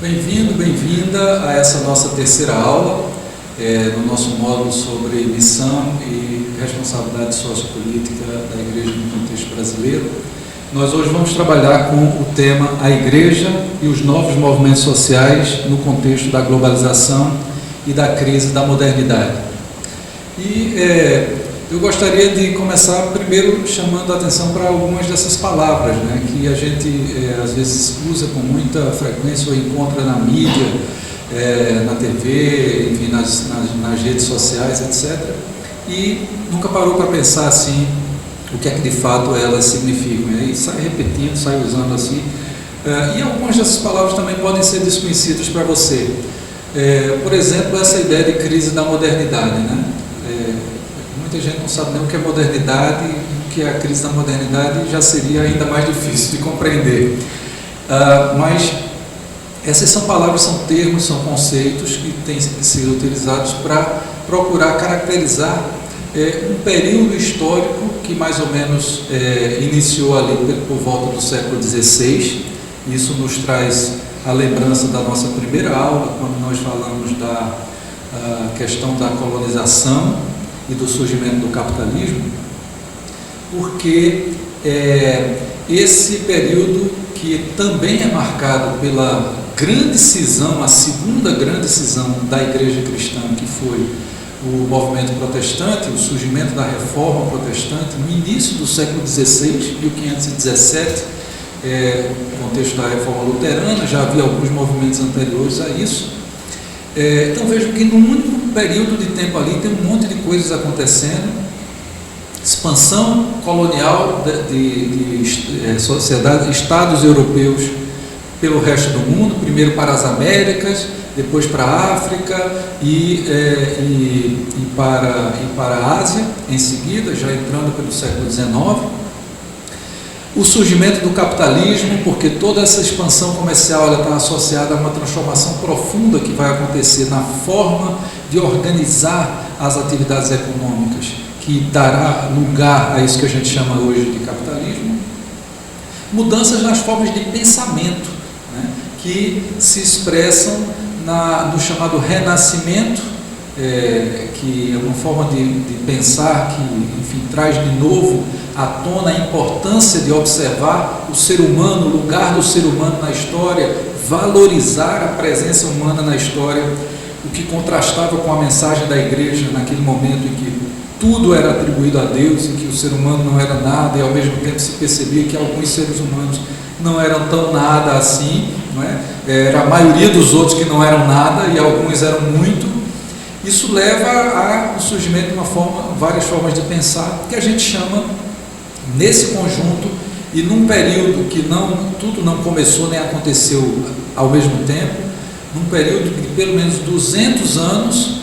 Bem-vindo, bem-vinda a essa nossa terceira aula, no nosso módulo sobre missão e responsabilidade sociopolítica da Igreja no contexto brasileiro. Nós hoje vamos trabalhar com o tema A Igreja e os novos movimentos sociais no contexto da globalização e da crise da modernidade. Eu gostaria de começar primeiro chamando a atenção para algumas dessas palavras, que a gente às vezes usa com muita frequência ou encontra na mídia, na TV, enfim, nas redes sociais, etc. E nunca parou para pensar assim o que é que de fato elas significam. E aí sai repetindo, sai usando assim. E algumas dessas palavras também podem ser desconhecidas para você. Por exemplo, essa ideia de crise da modernidade, Muita gente não sabe nem o que é modernidade, o que é a crise da modernidade já seria ainda mais difícil de compreender. Mas essas são palavras, são termos, são conceitos que têm sido utilizados para procurar caracterizar um período histórico que mais ou menos iniciou ali por volta do século XVI. Isso nos traz a lembrança da nossa primeira aula, quando nós falamos da questão da colonização e do surgimento do capitalismo, porque esse período que também é marcado pela grande cisão, a segunda grande cisão da Igreja cristã, que foi o movimento protestante, o surgimento da Reforma Protestante no início do século XVI, 1517, no contexto da Reforma Luterana, já havia alguns movimentos anteriores a isso. Então vejo que num único período de tempo ali tem um monte de coisas acontecendo, expansão colonial de sociedades, estados europeus pelo resto do mundo, primeiro para as Américas, depois para a África e para a Ásia em seguida, já entrando pelo século XIX. O surgimento do capitalismo, porque toda essa expansão comercial está associada a uma transformação profunda que vai acontecer na forma de organizar as atividades econômicas, que dará lugar a isso que a gente chama hoje de capitalismo. Mudanças nas formas de pensamento, que se expressam no chamado renascimento, que é uma forma de pensar que, enfim, traz de novo à tona a importância de observar o ser humano, o lugar do ser humano na história, valorizar a presença humana na história, o que contrastava com a mensagem da Igreja naquele momento em que tudo era atribuído a Deus, em que o ser humano não era nada, e ao mesmo tempo se percebia que alguns seres humanos não eram tão nada assim, Era a maioria dos outros que não eram nada e alguns eram muito. Isso leva ao surgimento de várias formas de pensar, que a gente chama, nesse conjunto, e num período que tudo não começou nem aconteceu ao mesmo tempo, num período de pelo menos 200 anos,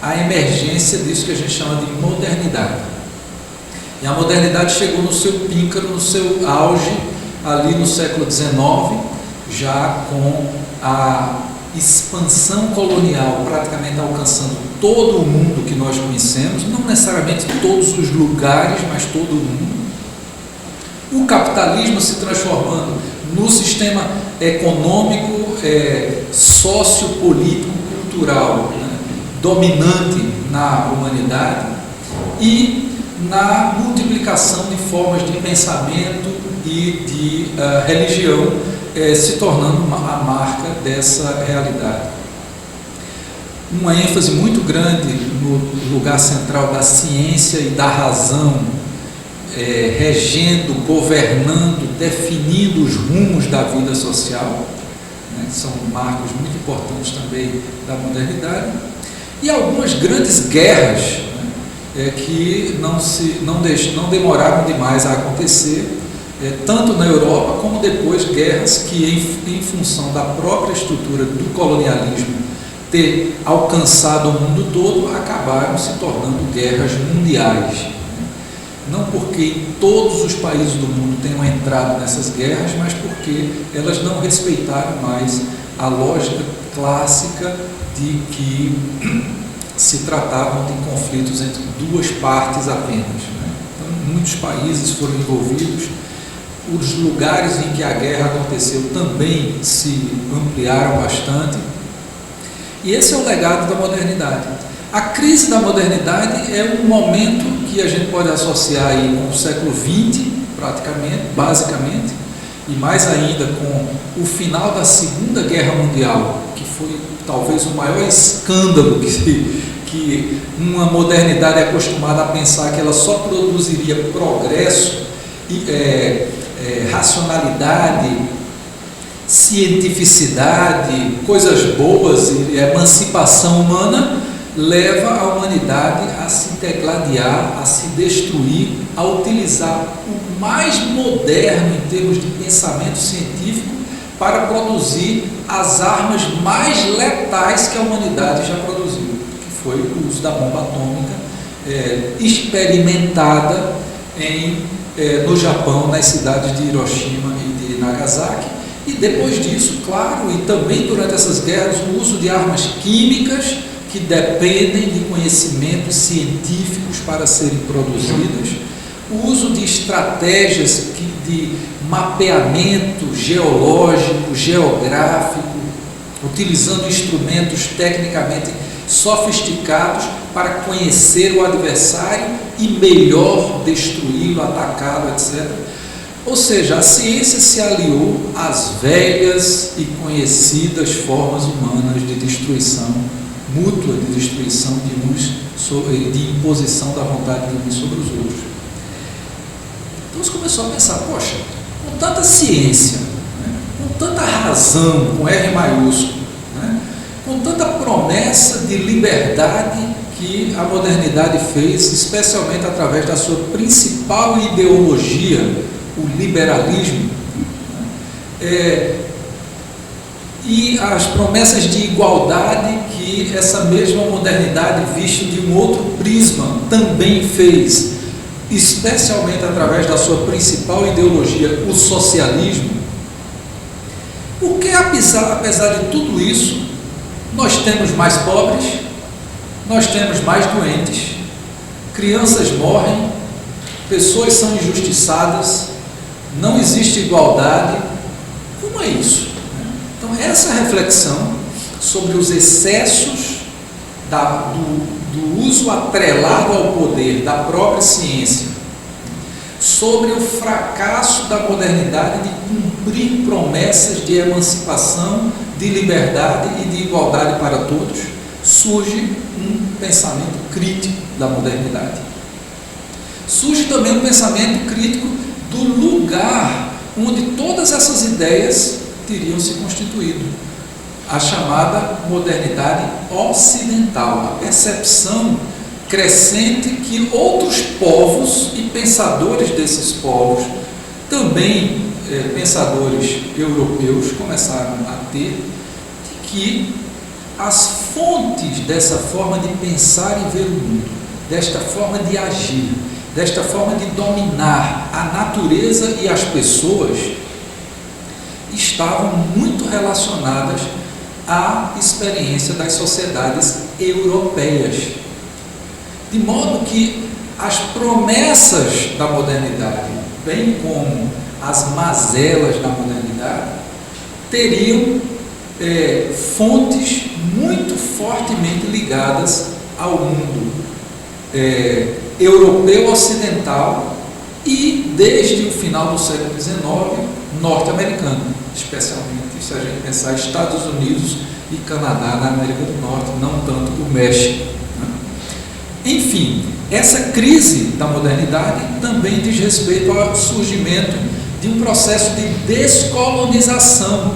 a emergência disso que a gente chama de modernidade. E a modernidade chegou no seu píncaro, no seu auge, ali no século XIX, já com a expansão colonial praticamente alcançando todo o mundo que nós conhecemos, não necessariamente todos os lugares, mas todo o mundo. O capitalismo se transformando no sistema econômico, sociopolítico, cultural, dominante na humanidade, e na multiplicação de formas de pensamento e de religião, se tornando a marca dessa realidade. Uma ênfase muito grande no lugar central da ciência e da razão, regendo, governando, definindo os rumos da vida social, que são marcos muito importantes também da modernidade, e algumas grandes guerras, que não demoraram demais a acontecer, tanto na Europa como depois guerras que, em função da própria estrutura do colonialismo ter alcançado o mundo todo, acabaram se tornando guerras mundiais. Não porque em todos os países do mundo tenham entrado nessas guerras, mas porque elas não respeitaram mais a lógica clássica de que se tratavam de conflitos entre duas partes apenas. Então, muitos países foram envolvidos os lugares em que a guerra aconteceu também se ampliaram bastante. E esse é o legado da modernidade. A crise da modernidade é um momento que a gente pode associar aí com o século XX, praticamente, basicamente, e mais ainda com o final da Segunda Guerra Mundial, que foi talvez o maior escândalo que uma modernidade é acostumada a pensar que ela só produziria progresso, racionalidade, cientificidade, coisas boas e emancipação humana, leva a humanidade a se degladiar, a se destruir, a utilizar o mais moderno em termos de pensamento científico para produzir as armas mais letais que a humanidade já produziu, que foi o uso da bomba atômica experimentada no Japão, nas cidades de Hiroshima e de Nagasaki, e depois disso, claro, e também durante essas guerras, o uso de armas químicas que dependem de conhecimentos científicos para serem produzidas, o uso de estratégias de mapeamento geológico, geográfico, utilizando instrumentos tecnicamente sofisticados para conhecer o adversário e melhor destruí-lo, atacá-lo, etc. Ou seja, a ciência se aliou às velhas e conhecidas formas humanas de destruição mútua, de destruição de uns, de imposição da vontade de uns sobre os outros. Então você começou a pensar, poxa, com tanta ciência, né, com tanta razão, com R maiúsculo, né, com tanta promessa de liberdade que a modernidade fez, especialmente através da sua principal ideologia, o liberalismo, e as promessas de igualdade que essa mesma modernidade, vista de um outro prisma, também fez, especialmente através da sua principal ideologia, o socialismo. Porque apesar de tudo isso, nós temos mais pobres, nós temos mais doentes, crianças morrem, pessoas são injustiçadas, não existe igualdade. Como é isso? Então, essa reflexão sobre os excessos do uso atrelado ao poder da própria ciência, sobre o fracasso da modernidade de cumprir promessas de emancipação, de liberdade e de igualdade para todos, surge um pensamento crítico da modernidade. Surge também um pensamento crítico do lugar onde todas essas ideias teriam se constituído, a chamada modernidade ocidental, a percepção crescente que outros povos e pensadores desses povos, também pensadores europeus, começaram a ter, de que as fontes dessa forma de pensar e ver o mundo, desta forma de agir, desta forma de dominar a natureza e as pessoas, estavam muito relacionadas à experiência das sociedades europeias. De modo que as promessas da modernidade, bem como as mazelas da modernidade, teriam fontes muito fortemente ligadas ao mundo europeu ocidental e, desde o final do século XIX, norte-americano, especialmente se a gente pensar Estados Unidos e Canadá na América do Norte, não tanto o México. Enfim, essa crise da modernidade também diz respeito ao surgimento de um processo de descolonização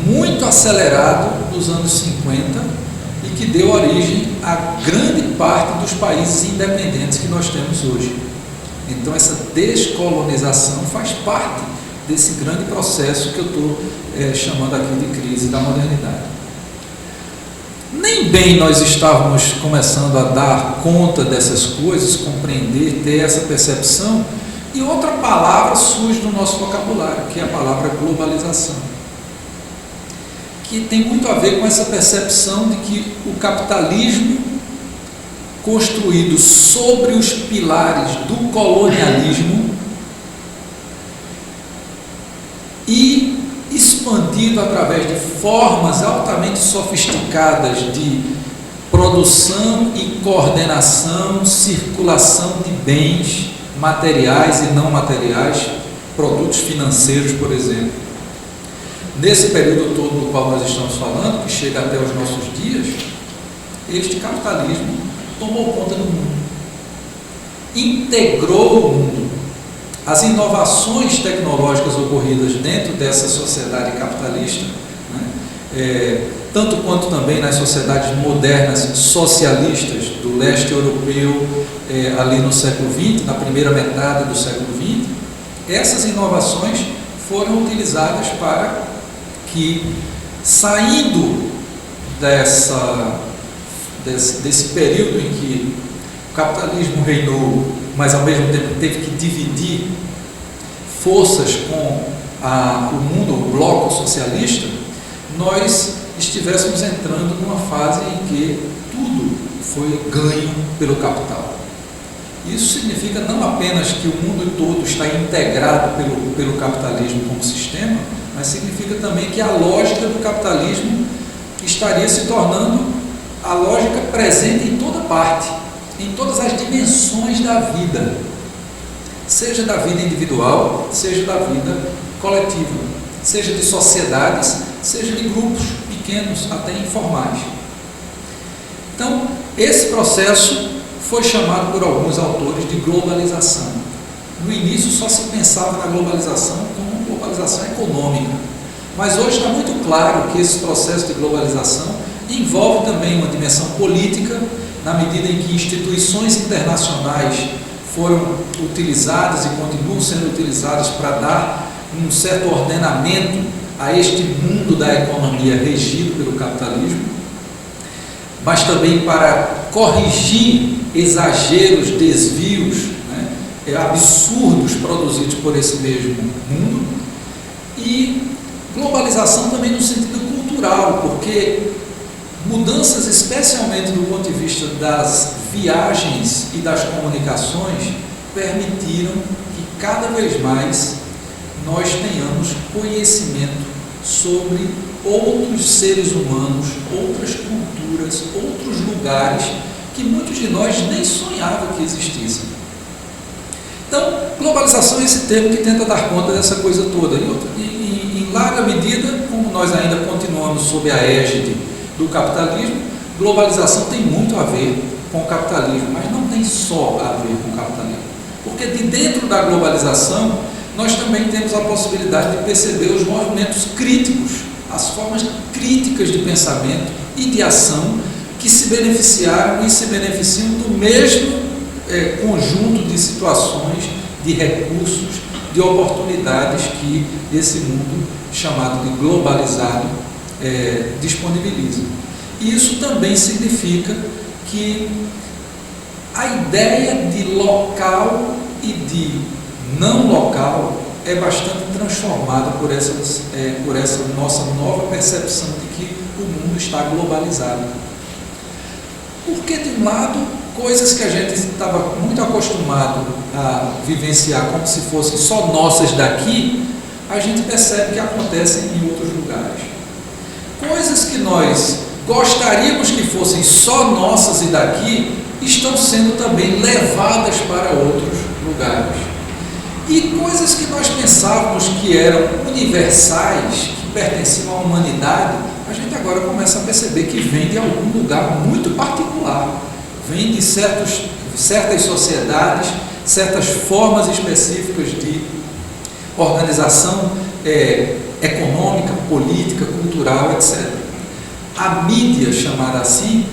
muito acelerado nos anos 50 e que deu origem a grande parte dos países independentes que nós temos hoje. Então, essa descolonização faz parte desse grande processo que eu estou chamando aqui de crise da modernidade. Nem bem nós estávamos começando a dar conta dessas coisas, compreender, ter essa percepção, e outra palavra surge no nosso vocabulário, que é a palavra globalização, que tem muito a ver com essa percepção de que o capitalismo, construído sobre os pilares do colonialismo, e expandido através de formas altamente sofisticadas de produção e coordenação, circulação de bens materiais e não materiais, produtos financeiros, por exemplo. Nesse período todo do qual nós estamos falando, que chega até os nossos dias, este capitalismo tomou conta do mundo, integrou o mundo. As inovações tecnológicas ocorridas dentro dessa sociedade capitalista, né, tanto quanto também nas sociedades modernas socialistas do leste europeu, ali no século XX, na primeira metade do século XX, essas inovações foram utilizadas para que, saindo desse período em que o capitalismo reinou, mas ao mesmo tempo teve que dividir forças com o mundo, o bloco socialista, nós estivéssemos entrando numa fase em que tudo foi ganho pelo capital. Isso significa não apenas que o mundo todo está integrado pelo capitalismo como sistema, mas significa também que a lógica do capitalismo estaria se tornando a lógica presente em toda parte, em todas as dimensões da vida, seja da vida individual, seja da vida coletiva, seja de sociedades, seja de grupos pequenos, até informais. Então, esse processo foi chamado por alguns autores de globalização. No início só se pensava na globalização como globalização econômica, mas hoje está muito claro que esse processo de globalização envolve também uma dimensão política, na medida em que instituições internacionais foram utilizadas e continuam sendo utilizadas para dar um certo ordenamento a este mundo da economia regido pelo capitalismo, mas também para corrigir exageros, desvios, né, absurdos produzidos por esse mesmo mundo, e globalização também no sentido cultural, porque mudanças, especialmente do ponto de vista das viagens e das comunicações, permitiram que cada vez mais nós tenhamos conhecimento sobre outros seres humanos, outras culturas, outros lugares que muitos de nós nem sonhavam que existissem. Então, globalização é esse termo que tenta dar conta dessa coisa toda. Em larga medida, como nós ainda continuamos sob a égide do capitalismo, globalização tem muito a ver com o capitalismo, mas não tem só a ver com o capitalismo. Porque de dentro da globalização, nós também temos a possibilidade de perceber os movimentos críticos, as formas críticas de pensamento e de ação que se beneficiaram e se beneficiam do mesmo conjunto de situações, de recursos, de oportunidades que esse mundo chamado de globalizado disponibiliza. E isso também significa que a ideia de local e de não local é bastante transformada por essa nossa nova percepção de que o mundo está globalizado. Porque, de um lado, coisas que a gente estava muito acostumado a vivenciar como se fossem só nossas daqui, a gente percebe que acontecem em outros lugares. Coisas que nós gostaríamos que fossem só nossas e daqui, estão sendo também levadas para outros lugares. E coisas que nós pensávamos que eram universais, que pertenciam à humanidade, a gente agora começa a perceber que vem de algum lugar muito particular, vem de certas sociedades, certas formas específicas de organização econômica, política, cultural, etc. A mídia, chamada assim,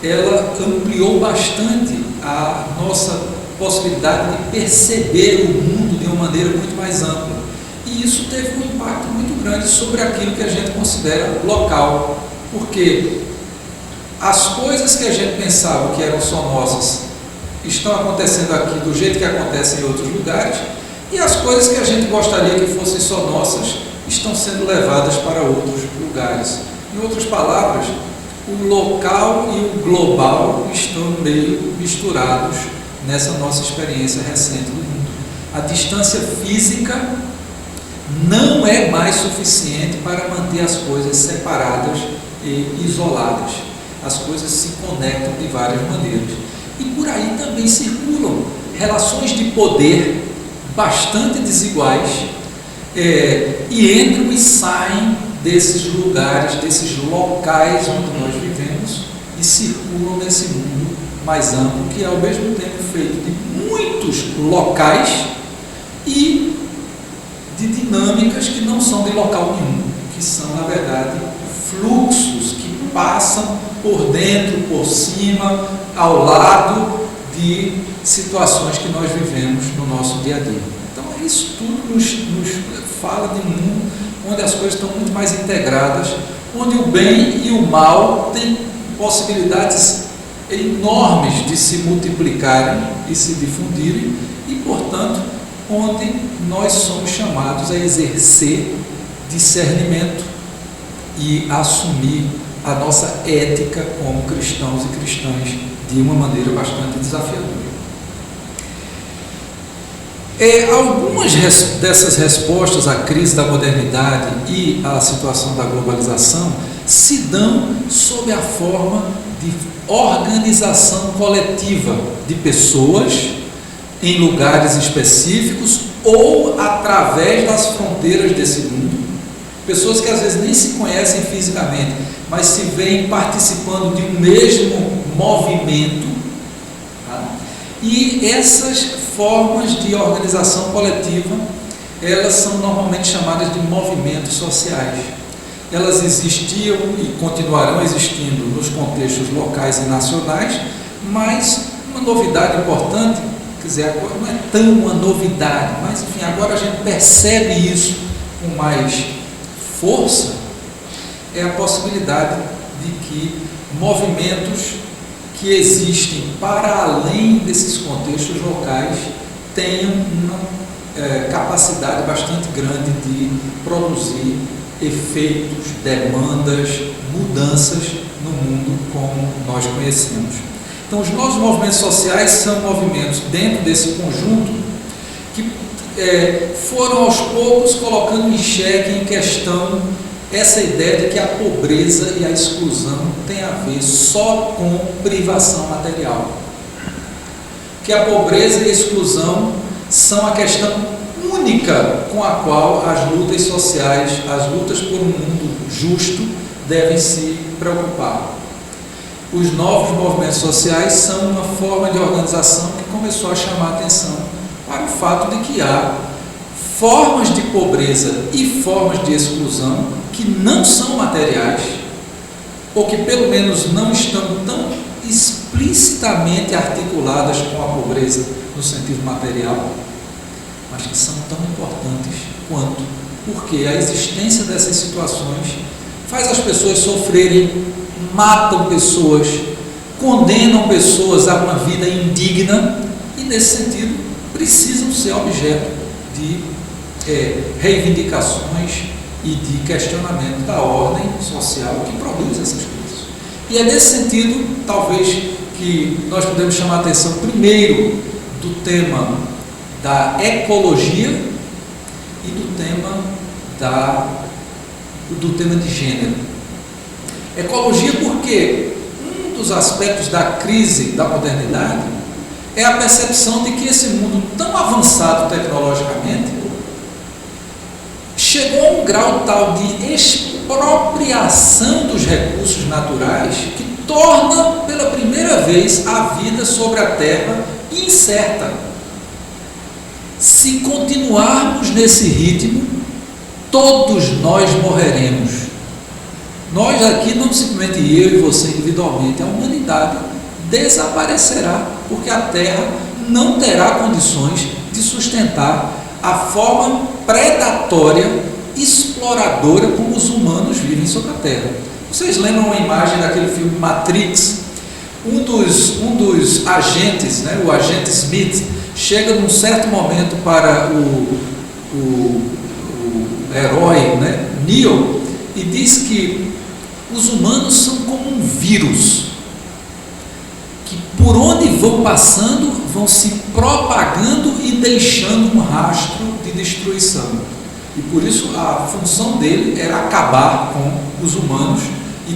ela ampliou bastante a nossa possibilidade de perceber o mundo de uma maneira muito mais ampla. E isso teve um impacto muito grande sobre aquilo que a gente considera local, porque as coisas que a gente pensava que eram só nossas estão acontecendo aqui do jeito que acontecem em outros lugares, e as coisas que a gente gostaria que fossem só nossas estão sendo levadas para outros lugares. Em outras palavras, o local e o global estão meio misturados nessa nossa experiência recente do mundo. A distância física não é mais suficiente para manter as coisas separadas e isoladas. As coisas se conectam de várias maneiras. E por aí também circulam relações de poder bastante desiguais, e entram e saem desses lugares, desses locais onde nós vivemos, e circulam nesse mundo mais amplo, que é ao mesmo tempo feito de muitos locais e de dinâmicas que não são de local nenhum, que são, na verdade, fluxos que passam por dentro, por cima, ao lado de situações que nós vivemos no nosso dia a dia. Então, isso tudo nos fala de um mundo onde as coisas estão muito mais integradas, onde o bem e o mal têm possibilidades enormes de se multiplicarem e se difundirem, e, portanto, onde nós somos chamados a exercer discernimento e assumir a nossa ética como cristãos e cristãs de uma maneira bastante desafiadora. Algumas dessas respostas à crise da modernidade e à situação da globalização se dão sob a forma de organização coletiva de pessoas em lugares específicos ou através das fronteiras desse mundo. Pessoas que às vezes nem se conhecem fisicamente, mas se veem participando de um mesmo movimento. Tá? E essas formas de organização coletiva, elas são normalmente chamadas de movimentos sociais. Elas existiam e continuarão existindo nos contextos locais e nacionais, mas uma novidade importante, quer dizer, agora não é tão uma novidade, mas enfim, agora a gente percebe isso com mais força, é a possibilidade de que movimentos que existem para além desses contextos locais tenham uma capacidade bastante grande de produzir efeitos, demandas, mudanças no mundo como nós conhecemos. Então, os nossos movimentos sociais são movimentos dentro desse conjunto que foram aos poucos colocando em xeque, em questão, essa ideia de que a pobreza e a exclusão tem a ver só com privação material. Que a pobreza e a exclusão são a questão única com a qual as lutas sociais, as lutas por um mundo justo, devem se preocupar. Os novos movimentos sociais são uma forma de organização que começou a chamar a atenção para o fato de que há formas de pobreza e formas de exclusão que não são materiais, ou que pelo menos não estão tão explicitamente articuladas com a pobreza no sentido material, mas que são tão importantes quanto, porque a existência dessas situações faz as pessoas sofrerem, matam pessoas, condenam pessoas a uma vida indigna e, nesse sentido, precisam ser objeto de reivindicações e de questionamento da ordem social que produz essas coisas. E é nesse sentido, talvez, que nós podemos chamar a atenção primeiro do tema da ecologia e do tema de gênero. Ecologia porque um dos aspectos da crise da modernidade é a percepção de que esse mundo tão avançado tecnologicamente chegou a um grau tal de expropriação dos recursos naturais que torna pela primeira vez a vida sobre a Terra incerta. Se continuarmos nesse ritmo, todos nós morreremos. Nós aqui, não simplesmente eu e você individualmente, a humanidade desaparecerá, porque a Terra não terá condições de sustentar a forma predatória, exploradora como os humanos vivem sobre a Terra. Vocês lembram uma imagem daquele filme Matrix? Um dos agentes, né, o agente Smith, chega num certo momento para o herói, né, Neo, e diz que os humanos são como um vírus, que por onde vão passando, vão se propagando e deixando um rastro de destruição. E por isso a função dele era acabar com os humanos e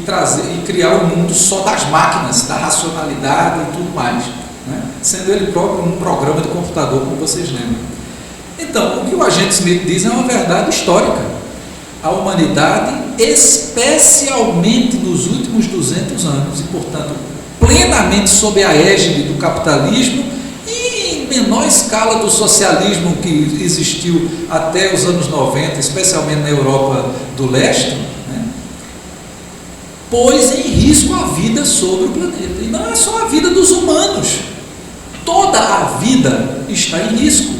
criar um mundo só das máquinas, da racionalidade e tudo mais, né? Sendo ele próprio um programa de computador, como vocês lembram. Então, o que o agente Smith diz é uma verdade histórica. A humanidade, especialmente nos últimos 200 anos, e portanto plenamente sob a égide do capitalismo e em menor escala do socialismo que existiu até os anos 90, especialmente na Europa do Leste, né, pôs em risco a vida sobre o planeta. E não é só a vida dos humanos, toda a vida está em risco.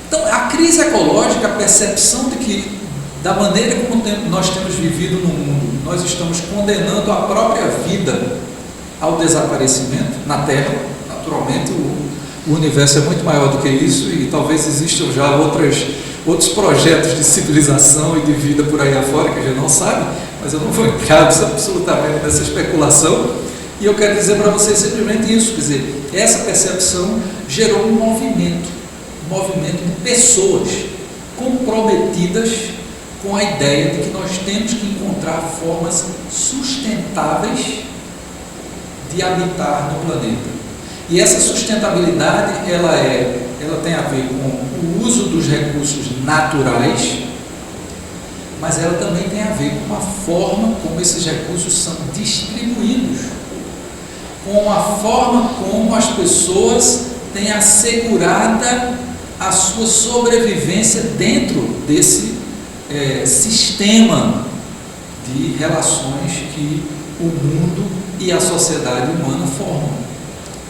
Então, a crise ecológica, a percepção de que, da maneira como nós temos vivido no mundo, nós estamos condenando a própria vida ao desaparecimento na Terra. Naturalmente, o universo é muito maior do que isso e talvez existam já outros projetos de civilização e de vida por aí afora que a gente não sabe, mas eu não vou entrar absolutamente nessa especulação. E eu quero dizer para vocês simplesmente isso, quer dizer, essa percepção gerou um movimento de pessoas comprometidas com a ideia de que nós temos que encontrar formas sustentáveis de habitar no planeta. E essa sustentabilidade, ela tem a ver com o uso dos recursos naturais, mas ela também tem a ver com a forma como esses recursos são distribuídos, com a forma como as pessoas têm assegurada a sua sobrevivência dentro desse sistema de relações que o mundo e a sociedade humana formam,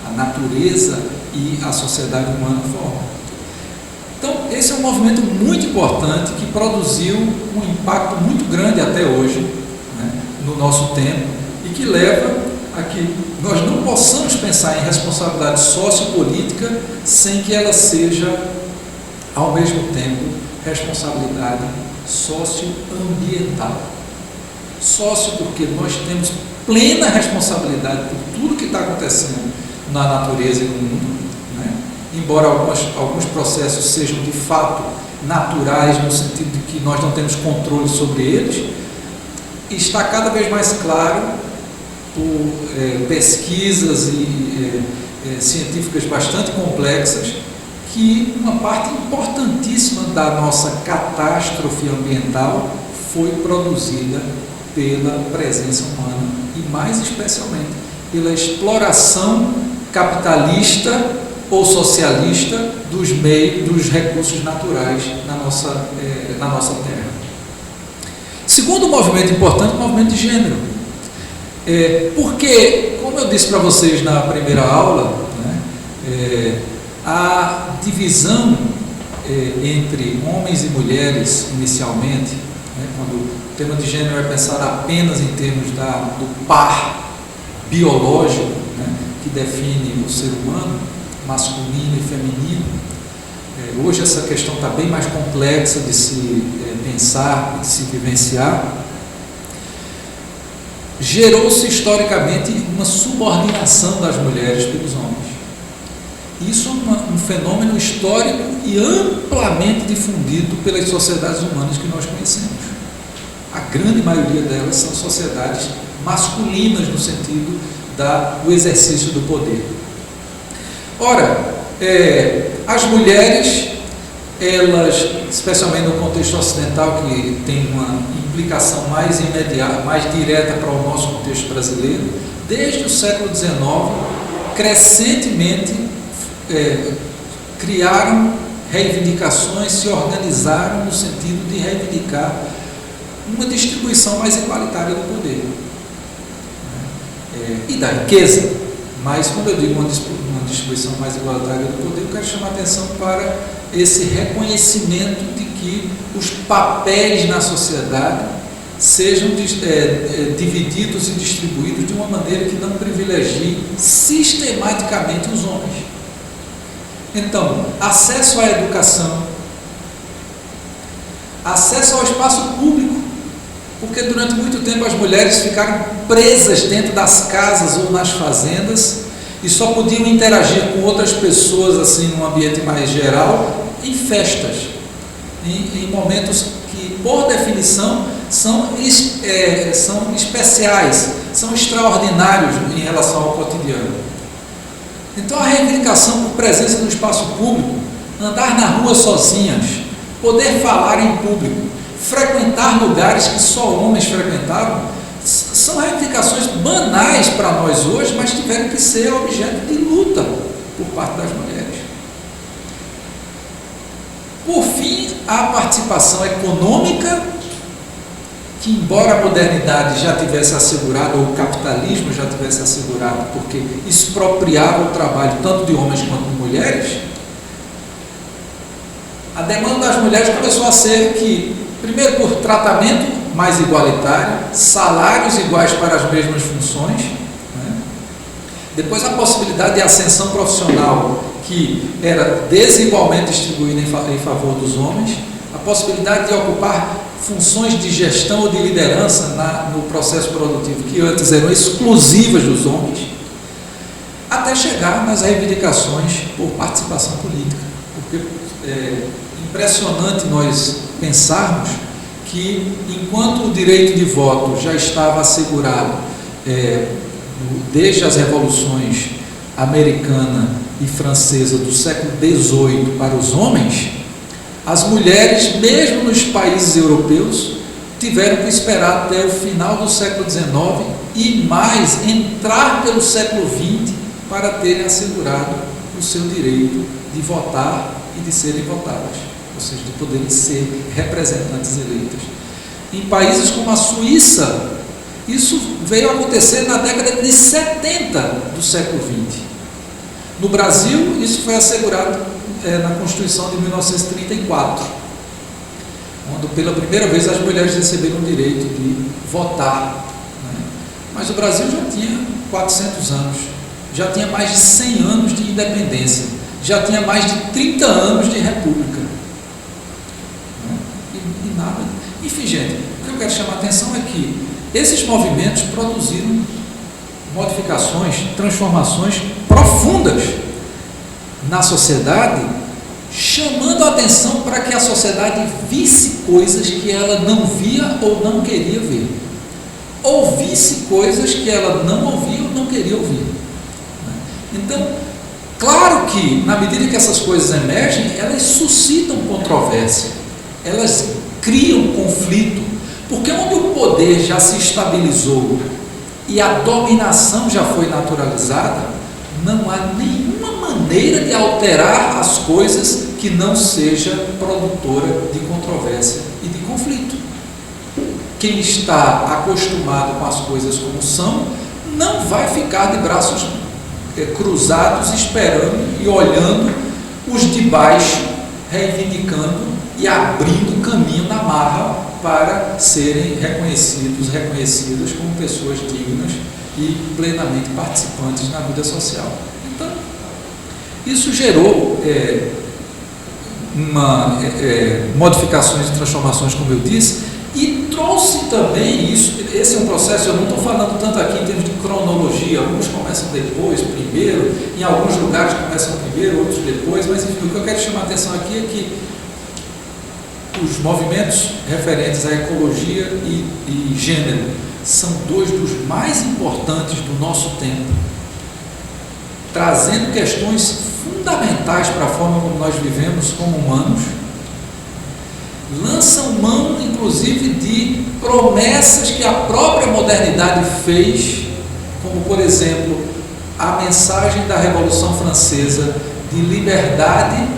a natureza e a sociedade humana formam. Então, esse é um movimento muito importante que produziu um impacto muito grande até hoje, né, no nosso tempo, e que leva a que nós não possamos pensar em responsabilidade sociopolítica sem que ela seja, ao mesmo tempo, responsabilidade socioambiental. Sócio porque nós temos plena responsabilidade por tudo que está acontecendo na natureza e no mundo, né? Embora alguns processos sejam de fato naturais, no sentido de que nós não temos controle sobre eles, está cada vez mais claro por pesquisas científicas bastante complexas que uma parte importantíssima da nossa catástrofe ambiental foi produzida pela presença humana e mais especialmente pela exploração capitalista ou socialista dos recursos naturais na nossa terra. Segundo movimento importante, o movimento de gênero. Porque, como eu disse para vocês na primeira aula, né, a divisão entre homens e mulheres inicialmente, né, quando o tema de gênero é pensado apenas em termos do par biológico, né, que define o ser humano, masculino e feminino. Hoje essa questão está bem mais complexa de se pensar, de se vivenciar. Gerou-se historicamente uma subordinação das mulheres pelos homens. Isso é um fenômeno histórico e amplamente difundido pelas sociedades humanas que nós conhecemos. A grande maioria delas são sociedades masculinas no sentido do exercício do poder. Ora, as mulheres, elas, especialmente no contexto ocidental, que tem uma implicação mais imediata, mais direta para o nosso contexto brasileiro, desde o século XIX, crescentemente criaram reivindicações, se organizaram no sentido de reivindicar uma distribuição mais igualitária do poder e da riqueza. Mas quando eu digo uma distribuição mais igualitária do poder, eu quero chamar a atenção para esse reconhecimento de que os papéis na sociedade sejam divididos e distribuídos de uma maneira que não privilegie sistematicamente os homens. Então, acesso à educação, acesso ao espaço público, porque durante muito tempo as mulheres ficaram presas dentro das casas ou nas fazendas e só podiam interagir com outras pessoas assim num ambiente mais geral em festas. em momentos que, por definição, são especiais, são extraordinários em relação ao cotidiano. Então, a reivindicação por presença no espaço público, andar na rua sozinhas, poder falar em público, frequentar lugares que só homens frequentavam, são reivindicações banais para nós hoje, mas tiveram que ser objeto de luta por parte das mulheres. Por fim, a participação econômica, que embora a modernidade já tivesse assegurado, ou o capitalismo já tivesse assegurado, porque expropriava o trabalho tanto de homens quanto de mulheres, a demanda das mulheres começou a ser que, primeiro, por tratamento mais igualitário, salários iguais para as mesmas funções, né? Depois a possibilidade de ascensão profissional, que era desigualmente distribuída em favor dos homens, a possibilidade de ocupar funções de gestão ou de liderança no processo produtivo, que antes eram exclusivas dos homens, até chegar nas reivindicações por participação política. Porque é impressionante nós pensarmos que, enquanto o direito de voto já estava assegurado desde as revoluções americana e francesa do século XVIII para os homens, as mulheres, mesmo nos países europeus, tiveram que esperar até o final do século XIX e mais, entrar pelo século XX para terem assegurado o seu direito de votar e de serem votadas, ou seja, de poderem ser representantes eleitas. Em países como a Suíça, isso veio a acontecer na década de 70 do século XX. No Brasil, isso foi assegurado na Constituição de 1934, onde pela primeira vez as mulheres receberam o direito de votar, né? Mas o Brasil já tinha 400 anos, já tinha mais de 100 anos de independência, já tinha mais de 30 anos de república, né? E nada. Enfim, gente, o que eu quero chamar a atenção é que esses movimentos produziram modificações, transformações profundas na sociedade, chamando a atenção para que a sociedade visse coisas que ela não via ou não queria ver, ouvisse coisas que ela não ouvia ou não queria ouvir. Então, claro que, na medida que essas coisas emergem, elas suscitam controvérsia, elas criam conflito, porque onde o poder já se estabilizou e a dominação já foi naturalizada, não há nenhuma maneira de alterar as coisas que não seja produtora de controvérsia e de conflito. Quem está acostumado com as coisas como são, não vai ficar de braços cruzados, esperando e olhando os de baixo, reivindicando e abrindo caminho na marra para serem reconhecidas como pessoas dignas e plenamente participantes na vida social. Então, isso gerou modificações e transformações, como eu disse, e trouxe também isso. Esse é um processo, eu não estou falando tanto aqui em termos de cronologia, alguns começam depois, primeiro, em alguns lugares começam primeiro, outros depois, mas enfim, o que eu quero chamar a atenção aqui é que os movimentos referentes à ecologia e gênero são dois dos mais importantes do nosso tempo, trazendo questões fundamentais para a forma como nós vivemos como humanos, lançam mão, inclusive, de promessas que a própria modernidade fez, como, por exemplo, a mensagem da Revolução Francesa de liberdade,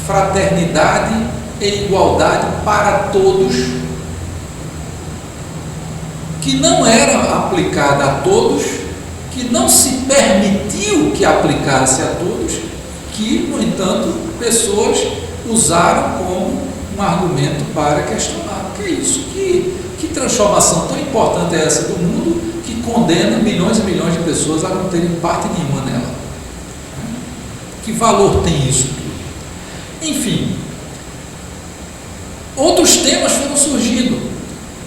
fraternidade e igualdade para todos, que não era aplicada a todos, que não se permitiu que aplicasse a todos, que, no entanto, pessoas usaram como um argumento para questionar. Que é isso? Que transformação tão importante é essa do mundo que condena milhões e milhões de pessoas a não terem parte nenhuma nela? Que valor tem isso tudo? Enfim, outros temas foram surgindo.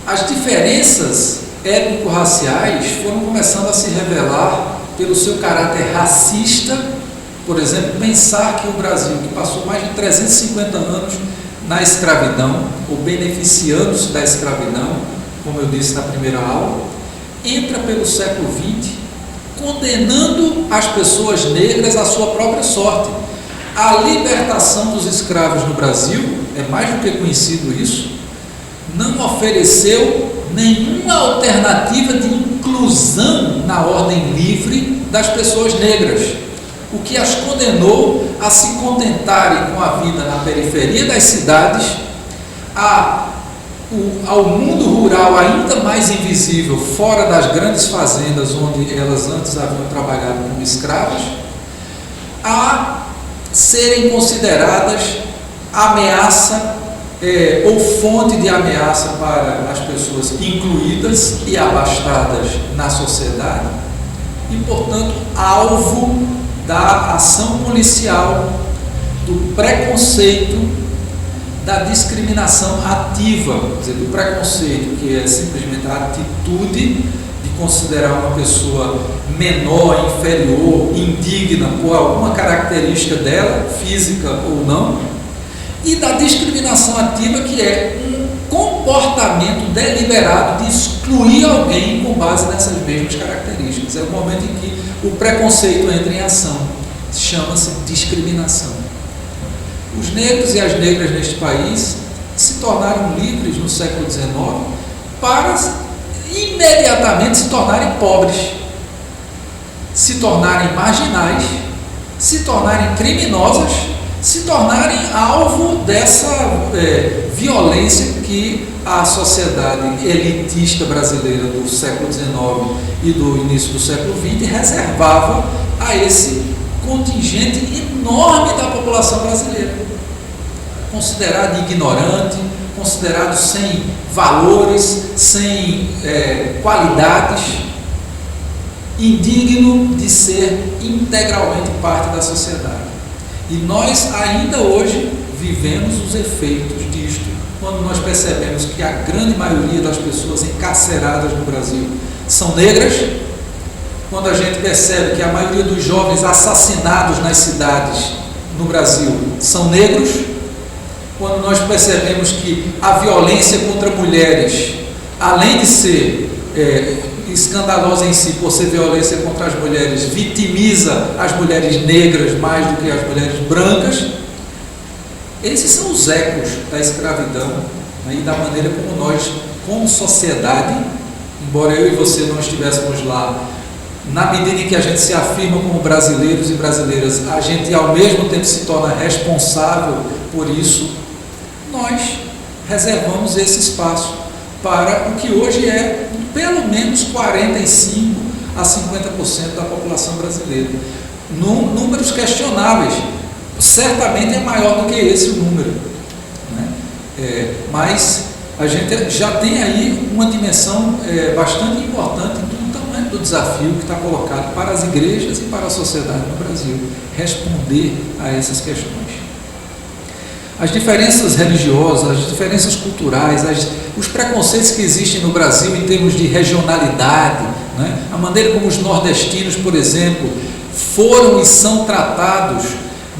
As diferenças étnico-raciais foram começando a se revelar pelo seu caráter racista. Por exemplo, pensar que o Brasil, que passou mais de 350 anos na escravidão, ou beneficiando-se da escravidão, como eu disse na primeira aula, entra pelo século XX, condenando as pessoas negras à sua própria sorte. A libertação dos escravos no Brasil, é mais do que conhecido isso, não ofereceu nenhuma alternativa de inclusão na ordem livre das pessoas negras, o que as condenou a se contentarem com a vida na periferia das cidades, ao mundo rural ainda mais invisível, fora das grandes fazendas onde elas antes haviam trabalhado como escravas, a serem consideradas ameaça ou fonte de ameaça para as pessoas incluídas e abastadas na sociedade e, portanto, alvo da ação policial, do preconceito, da discriminação ativa, quer dizer, do preconceito, que é simplesmente a atitude de considerar uma pessoa menor, inferior, indigna por alguma característica dela, física ou não, e da discriminação ativa, que é um comportamento deliberado de excluir alguém com base nessas mesmas características. É o momento em que o preconceito entra em ação, chama-se discriminação. Os negros e as negras neste país se tornaram livres no século XIX para imediatamente se tornarem pobres, se tornarem marginais, se tornarem criminosas, se tornarem alvo dessa violência que a sociedade elitista brasileira do século XIX e do início do século XX reservava a esse contingente enorme da população brasileira, considerado ignorante, considerado sem valores, sem qualidades, indigno de ser integralmente parte da sociedade. E nós ainda hoje vivemos os efeitos disto, quando nós percebemos que a grande maioria das pessoas encarceradas no Brasil são negras, quando a gente percebe que a maioria dos jovens assassinados nas cidades no Brasil são negros, quando nós percebemos que a violência contra mulheres, além de ser escandalosa em si, por ser violência contra as mulheres, vitimiza as mulheres negras mais do que as mulheres brancas. Esses são os ecos da escravidão, né, e da maneira como nós, como sociedade, embora eu e você não estivéssemos lá, na medida em que a gente se afirma como brasileiros e brasileiras, a gente ao mesmo tempo se torna responsável por isso, nós reservamos esse espaço para o que hoje é pelo menos 45% a 50% da população brasileira. Números questionáveis, certamente é maior do que esse o número, né? Mas a gente já tem aí uma dimensão bastante importante do tamanho do desafio que está colocado para as igrejas e para a sociedade no Brasil, responder a essas questões. As diferenças religiosas, as diferenças culturais, os preconceitos que existem no Brasil em termos de regionalidade, né? A maneira como os nordestinos, por exemplo, foram e são tratados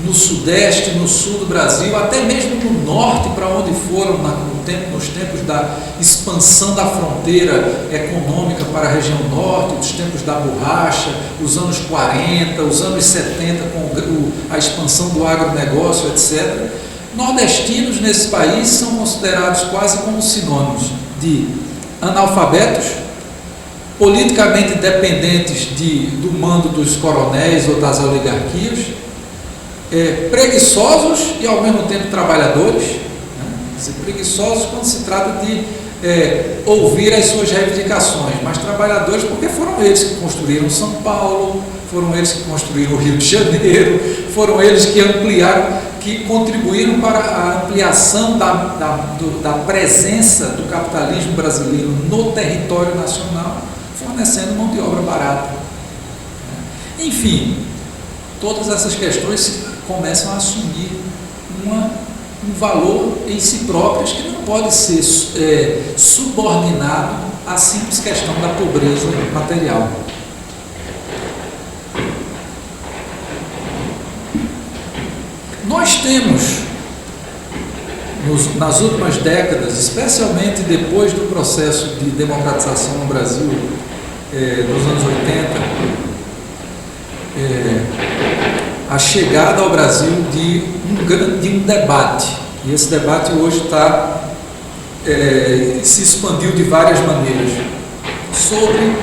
no sudeste, no sul do Brasil, até mesmo no norte, para onde foram nos tempos da expansão da fronteira econômica para a região norte, dos tempos da borracha, os anos 40, os anos 70, com a expansão do agronegócio, etc. Nordestinos nesse país são considerados quase como sinônimos de analfabetos, politicamente dependentes do mando dos coronéis ou das oligarquias, preguiçosos e ao mesmo tempo trabalhadores, né? Quer dizer, preguiçosos quando se trata de ouvir as suas reivindicações, mas trabalhadores porque foram eles que construíram São Paulo, foram eles que construíram o Rio de Janeiro, foram eles que ampliaram, que contribuíram para a ampliação da presença do capitalismo brasileiro no território nacional, fornecendo mão de obra barata. Enfim, todas essas questões começam a assumir um valor em si próprias que não pode ser subordinado à simples questão da pobreza material. Nós temos nas últimas décadas, especialmente depois do processo de democratização no Brasil, nos anos 80, a chegada ao Brasil de um debate. E esse debate hoje se expandiu de várias maneiras, sobre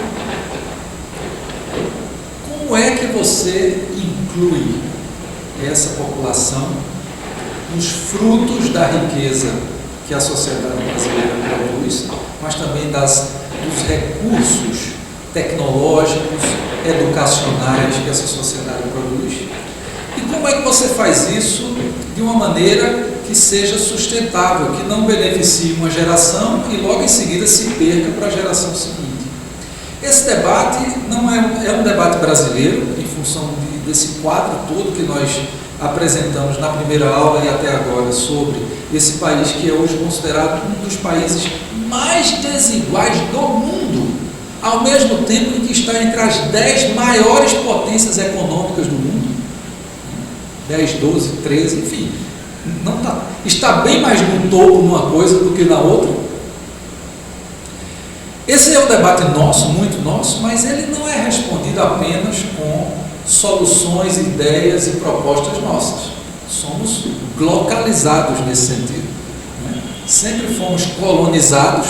como é que você inclui essa população nos frutos da riqueza que a sociedade brasileira produz, mas também dos recursos tecnológicos, educacionais que essa sociedade produz. E como é que você faz isso de uma maneira que seja sustentável, que não beneficie uma geração e logo em seguida se perca para a geração seguinte? Esse debate não é um debate brasileiro, em função desse quadro todo que nós apresentamos na primeira aula e até agora sobre esse país que é hoje considerado um dos países mais desiguais do mundo, ao mesmo tempo em que está entre as 10 maiores potências econômicas do mundo, 10, 12, 13, enfim, está bem mais no topo numa coisa do que na outra. Esse é um debate nosso, muito nosso, mas ele não é respondido apenas com soluções, ideias e propostas nossas. Somos localizados nesse sentido, né? Sempre fomos colonizados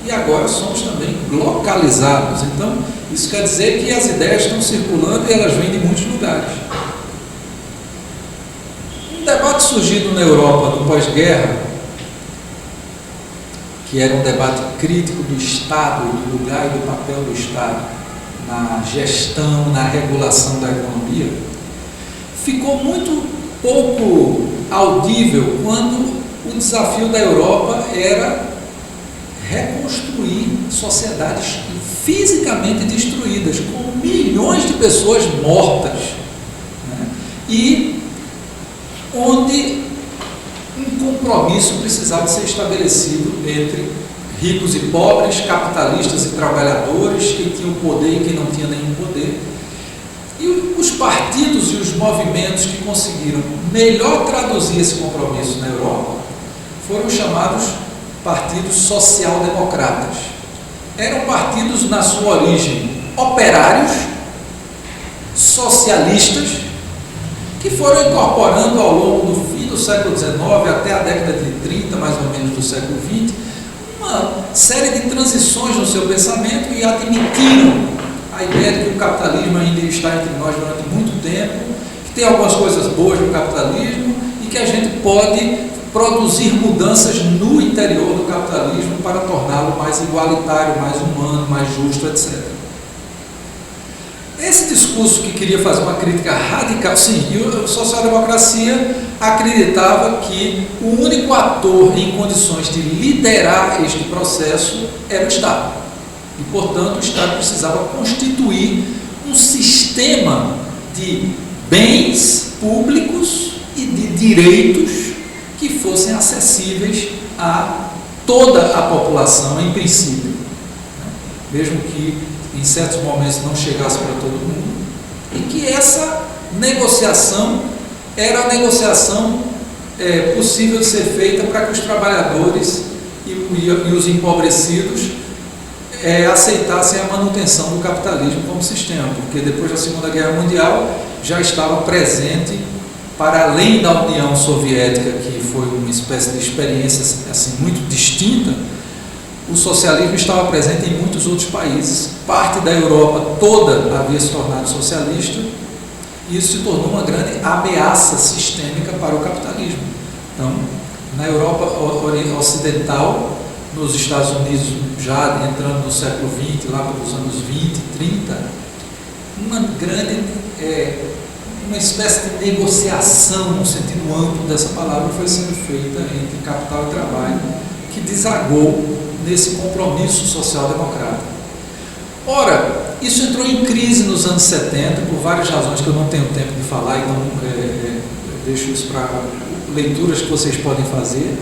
e agora somos também localizados. Então, isso quer dizer que as ideias estão circulando e elas vêm de muitos lugares. Um debate surgido na Europa no pós-guerra, que era um debate crítico do Estado, do lugar e do papel do Estado na gestão, na regulação da economia, ficou muito pouco audível quando o desafio da Europa era reconstruir sociedades fisicamente destruídas, com milhões de pessoas mortas, né? E onde um compromisso precisava ser estabelecido entre ricos e pobres, capitalistas e trabalhadores, quem tinha o poder e quem não tinha nenhum poder. E os partidos e os movimentos que conseguiram melhor traduzir esse compromisso na Europa foram chamados partidos social-democratas. Eram partidos, na sua origem, operários, socialistas, que foram incorporando ao longo do fim do século XIX até a década de 30, mais ou menos, do século XX, uma série de transições no seu pensamento e admitiram a ideia de que o capitalismo ainda está entre nós durante muito tempo, que tem algumas coisas boas no capitalismo e que a gente pode produzir mudanças no interior do capitalismo para torná-lo mais igualitário, mais humano, mais justo, etc. Esse discurso que queria fazer uma crítica radical, sim, e a social-democracia acreditava que o único ator em condições de liderar este processo era o Estado. E, portanto, o Estado precisava constituir um sistema de bens públicos e de direitos que fossem acessíveis a toda a população, em princípio, né? Mesmo que em certos momentos não chegasse para todo mundo, e que essa negociação era a negociação possível de ser feita para que os trabalhadores e os empobrecidos aceitassem a manutenção do capitalismo como sistema, porque depois da Segunda Guerra Mundial já estava presente, para além da União Soviética, que foi uma espécie de experiência assim, muito distinta, o socialismo estava presente em muitos outros países. Parte da Europa toda havia se tornado socialista, e isso se tornou uma grande ameaça sistêmica para o capitalismo. Então, na Europa ocidental, nos Estados Unidos, já entrando no século XX, lá pelos anos 20, 30, uma espécie de negociação, no sentido amplo dessa palavra, foi sendo feita entre capital e trabalho, que desagou nesse compromisso social-democrata. Ora, isso entrou em crise nos anos 70, por várias razões que eu não tenho tempo de falar, então deixo isso para leituras que vocês podem fazer.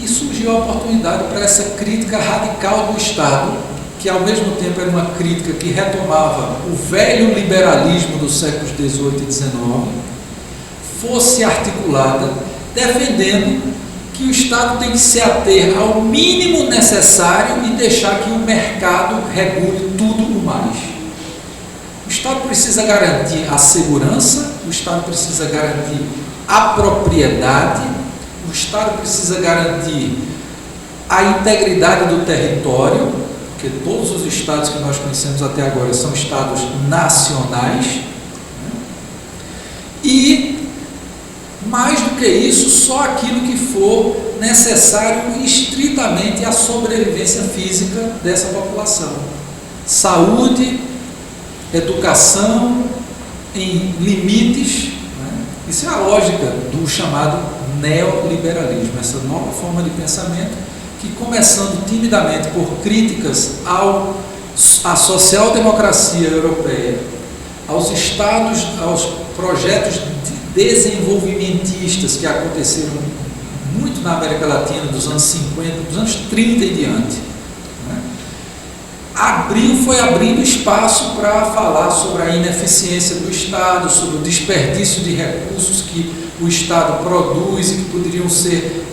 E surgiu a oportunidade para essa crítica radical do Estado, que ao mesmo tempo era uma crítica que retomava o velho liberalismo dos séculos XVIII e XIX, fosse articulada defendendo que o Estado tem que se ater ao mínimo necessário e deixar que o mercado regule tudo o mais. O Estado precisa garantir a segurança, o Estado precisa garantir a propriedade, o Estado precisa garantir a integridade do território, porque todos os estados que nós conhecemos até agora são estados nacionais, né? E, mais do que isso, só aquilo que for necessário estritamente à sobrevivência física dessa população. Saúde, educação, em limites, né? Isso é a lógica do chamado neoliberalismo, essa nova forma de pensamento que, começando timidamente por críticas à social-democracia europeia, aos estados, aos projetos desenvolvimentistas que aconteceram muito na América Latina dos anos 50, dos anos 30 e diante, né? Foi abrindo espaço para falar sobre a ineficiência do Estado, sobre o desperdício de recursos que o Estado produz e que poderiam ser,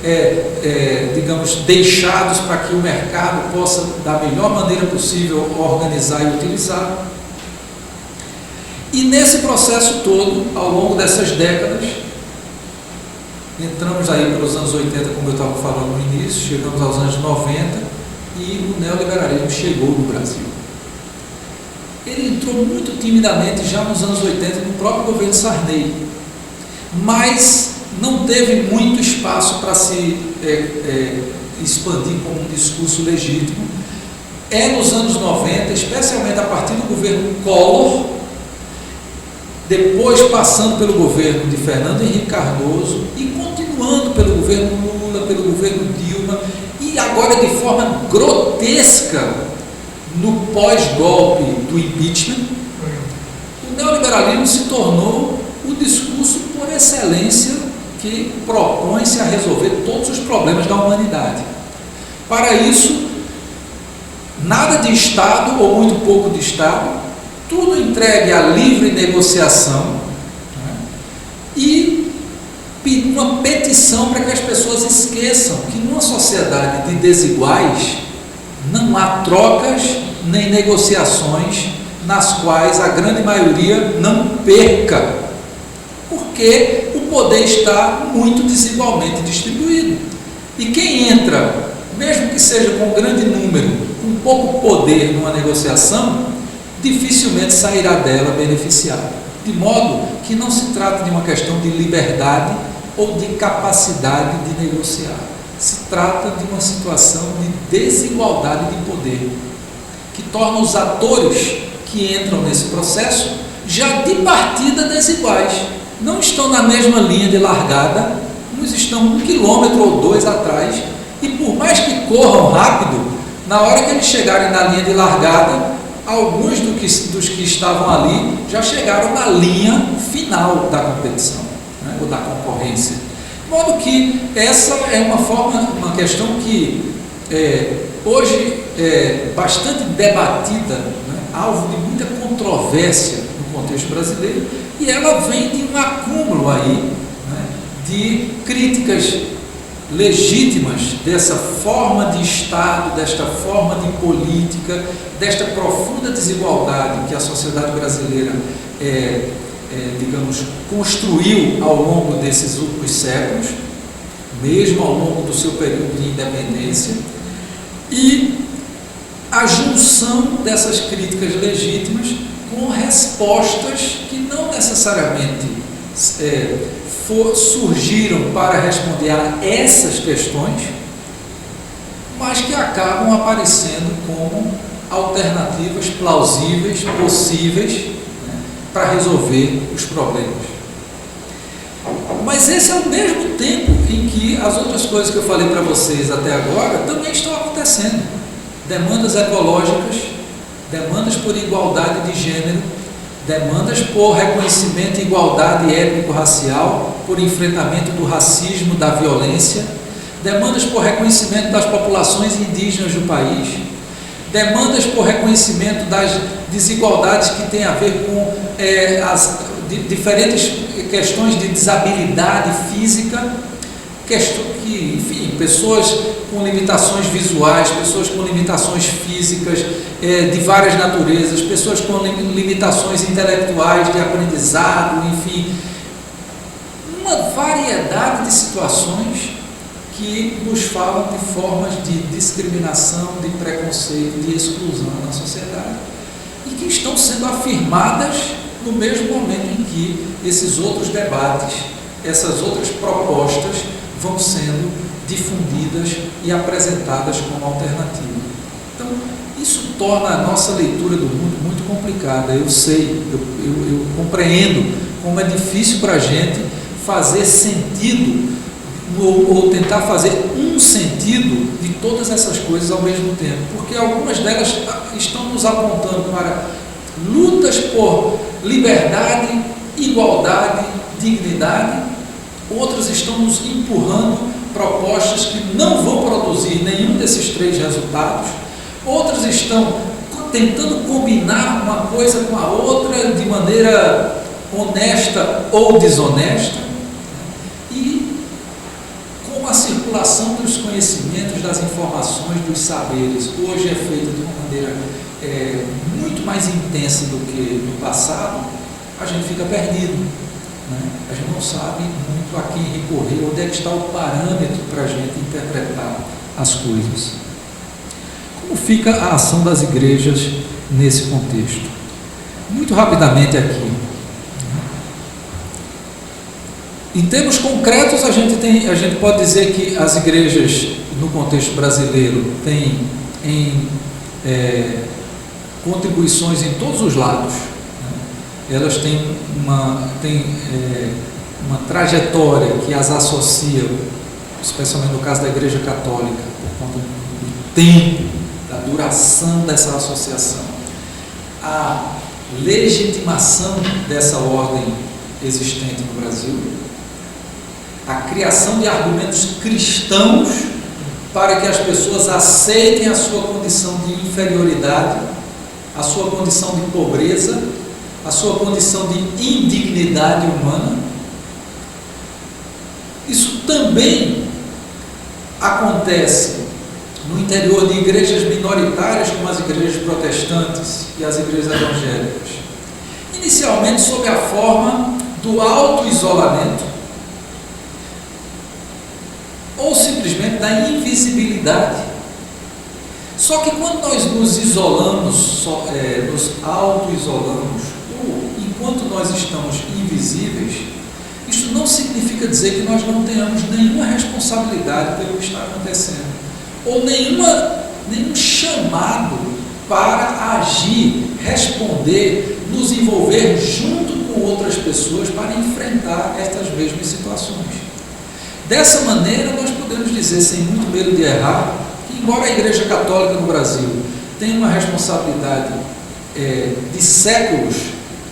digamos, deixados para que o mercado possa, da melhor maneira possível, organizar e utilizar. E nesse processo todo, ao longo dessas décadas, entramos aí para os anos 80, como eu estava falando no início, chegamos aos anos 90 e o neoliberalismo chegou no Brasil. Ele entrou muito timidamente já nos anos 80 no próprio governo Sarney, mas não teve muito espaço para se expandir como um discurso legítimo. É nos anos 90, especialmente a partir do governo Collor, depois passando pelo governo de Fernando Henrique Cardoso e continuando pelo governo Lula, pelo governo Dilma e agora de forma grotesca no pós-golpe do impeachment, o neoliberalismo se tornou o discurso por excelência que propõe-se a resolver todos os problemas da humanidade. Para isso, nada de Estado ou muito pouco de Estado, tudo entregue à livre negociação, né? E uma petição para que as pessoas esqueçam que numa sociedade de desiguais não há trocas nem negociações nas quais a grande maioria não perca, porque o poder está muito desigualmente distribuído. E quem entra, mesmo que seja com grande número, com pouco poder numa negociação, dificilmente sairá dela beneficiado. De modo que não se trata de uma questão de liberdade ou de capacidade de negociar. Se trata de uma situação de desigualdade de poder, que torna os atores que entram nesse processo já de partida desiguais. Não estão na mesma linha de largada, uns estão 1 quilômetro ou 2 atrás, e por mais que corram rápido, na hora que eles chegarem na linha de largada, alguns dos que estavam ali já chegaram na linha final da competição, né, ou da concorrência. De modo que essa é uma questão que hoje é bastante debatida, né, alvo de muita controvérsia no contexto brasileiro, e ela vem de um acúmulo aí, né, de críticas legítimas dessa forma de Estado, desta forma de política, desta profunda desigualdade que a sociedade brasileira, digamos, construiu ao longo desses últimos séculos, mesmo ao longo do seu período de independência, e a junção dessas críticas legítimas com respostas que não necessariamente surgiram para responder a essas questões, mas que acabam aparecendo como alternativas plausíveis, possíveis, né, para resolver os problemas. Mas esse é o mesmo tempo em que as outras coisas que eu falei para vocês até agora também estão acontecendo. Demandas ecológicas, demandas por igualdade de gênero, demandas por reconhecimento e igualdade étnico-racial, por enfrentamento do racismo, da violência, demandas por reconhecimento das populações indígenas do país, demandas por reconhecimento das desigualdades que têm a ver com as diferentes questões de desabilidade física, enfim, pessoas com limitações visuais, pessoas com limitações físicas de várias naturezas, pessoas com limitações intelectuais, de aprendizado, enfim, uma variedade de situações que nos falam de formas de discriminação, de preconceito, de exclusão na sociedade e que estão sendo afirmadas no mesmo momento em que esses outros debates, essas outras propostas vão sendo difundidas e apresentadas como alternativa. Então, isso torna a nossa leitura do mundo muito complicada. Eu sei, eu compreendo como é difícil para a gente fazer sentido ou tentar fazer um sentido de todas essas coisas ao mesmo tempo, porque algumas delas estão nos apontando para lutas por liberdade, igualdade, dignidade, outras estão nos empurrando propostas que não vão produzir nenhum desses três resultados, outras estão tentando combinar uma coisa com a outra de maneira honesta ou desonesta, e como a circulação dos conhecimentos, das informações, dos saberes hoje é feita de uma maneira muito mais intensa do que no passado, a gente fica perdido, né? A gente não sabe muito a quem recorrer, onde é que está o parâmetro para a gente interpretar as coisas. Como fica a ação das igrejas nesse contexto? Muito rapidamente aqui. Em termos concretos, a gente pode dizer que as igrejas no contexto brasileiro têm contribuições em todos os lados, né? Elas têm uma trajetória que as associa, especialmente no caso da Igreja Católica, por conta do tempo, da duração dessa associação, a legitimação dessa ordem existente no Brasil, a criação de argumentos cristãos para que as pessoas aceitem a sua condição de inferioridade, a sua condição de pobreza, a sua condição de indignidade humana. Isso também acontece no interior de igrejas minoritárias, como as igrejas protestantes e as igrejas evangélicas, inicialmente sob a forma do auto-isolamento, ou simplesmente da invisibilidade. Só que quando nós nos isolamos, nos auto-isolamos, ou enquanto nós estamos invisíveis, isso não significa dizer que nós não tenhamos nenhuma responsabilidade pelo que está acontecendo, ou nenhum chamado para agir, responder, nos envolver junto com outras pessoas para enfrentar estas mesmas situações. Dessa maneira, nós podemos dizer, sem muito medo de errar, que embora a Igreja Católica no Brasil tenha uma responsabilidade de séculos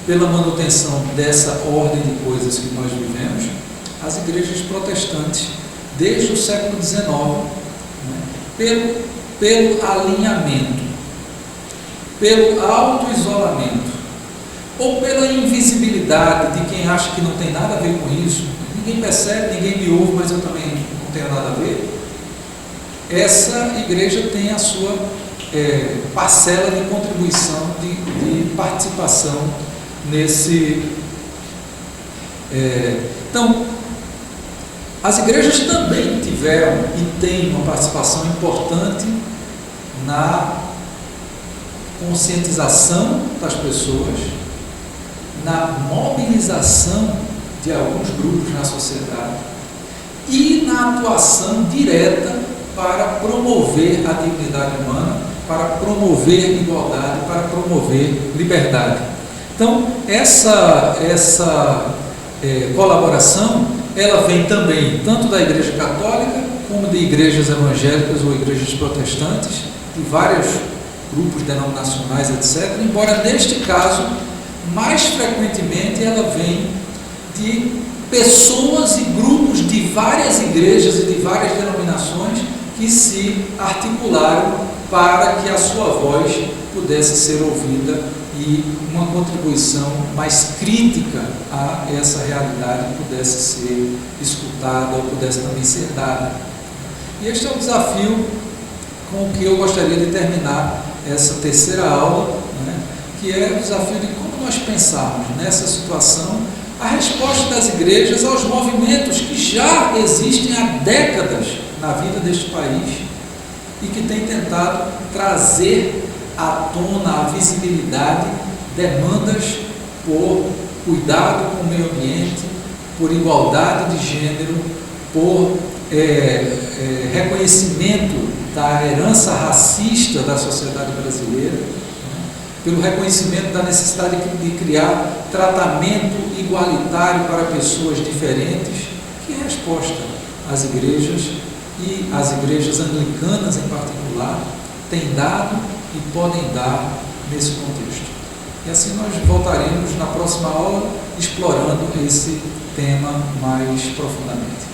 pela manutenção dessa ordem de coisas que nós vivemos, as igrejas protestantes, desde o século XIX, né, pelo alinhamento, pelo auto-isolamento, ou pela invisibilidade de quem acha que não tem nada a ver com isso, ninguém percebe, ninguém me ouve, mas eu também não tenho nada a ver, essa igreja tem a sua parcela de contribuição, de participação nesse. Então, as igrejas também tiveram e têm uma participação importante na conscientização das pessoas, na mobilização de alguns grupos na sociedade e na atuação direta para promover a dignidade humana, para promover igualdade, para promover liberdade. Então, essa colaboração, ela vem também tanto da Igreja Católica como de igrejas evangélicas ou igrejas protestantes, de vários grupos denominacionais, etc. Embora neste caso, mais frequentemente, ela vem de pessoas e grupos de várias igrejas e de várias denominações que se articularam para que a sua voz pudesse ser ouvida e uma contribuição mais crítica a essa realidade pudesse ser escutada ou pudesse também ser dada. E este é o desafio com o que eu gostaria de terminar essa terceira aula, né, que é o desafio de como nós pensarmos nessa situação a resposta das igrejas aos movimentos que já existem há décadas na vida deste país e que têm tentado trazer à tona, à visibilidade, demandas por cuidado com o meio ambiente, por igualdade de gênero, por reconhecimento da herança racista da sociedade brasileira, né, pelo reconhecimento da necessidade de criar tratamento igualitário para pessoas diferentes. Que resposta as igrejas, e as igrejas anglicanas em particular, têm dado e podem dar nesse contexto? E assim nós voltaremos na próxima aula explorando esse tema mais profundamente.